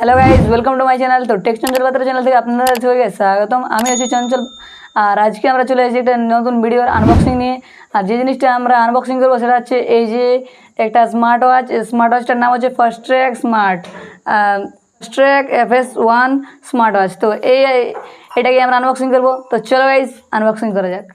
Hello guys, welcome to my channel. তো টেকচাঞ্চলপাত্রা channel থেকে আপনাদের সবাইকে স্বাগতম। আমি আছি চঞ্চল। আর আজকে আমরা চলে এসেছি একটা নতুন ভিডিওর আনবক্সিং নিয়ে। আর যে জিনিসটা আমরা আনবক্সিং করবো সেটা হচ্ছে এই যে একটা স্মার্ট ওয়াচ। স্মার্ট ওয়াচটার নাম হচ্ছে ফাস্ট্র্যাক FS1 স্মার্ট ওয়াচ। তো এটাকে আমরা আনবক্সিং করবো। তো চলো গাইজ, আনবক্সিং করা যাক।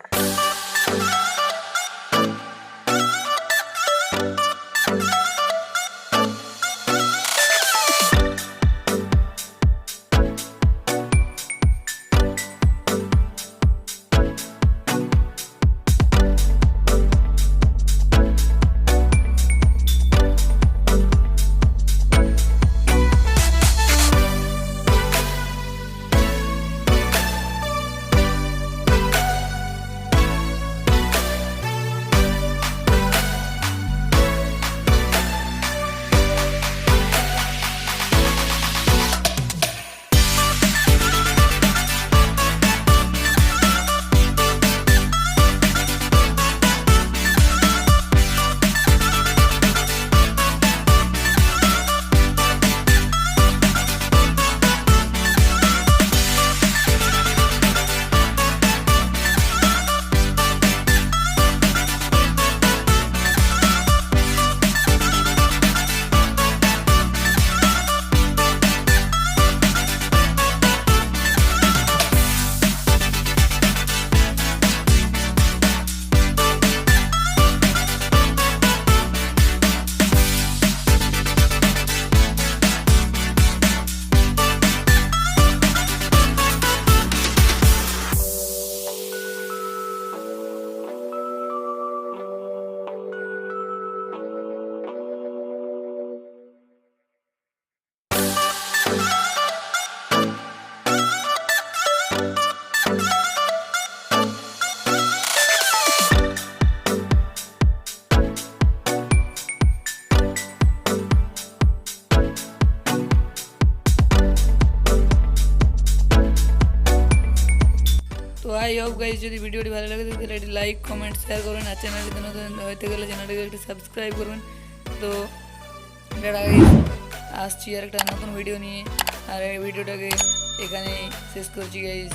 তো আই হোপ গাইজ, যদি ভিডিওটি ভালো লাগে তাহলে এটি লাইক, কমেন্ট, শেয়ার করবেন। আর চ্যানেলটিতে নতুন হইতে গেলে চ্যানেলটিকে একটু সাবস্ক্রাইব করবেন। তো আসছি আর একটা নতুন ভিডিও নিয়ে। আর এই ভিডিওটাকে এখানেই শেষ করছি গাইজ।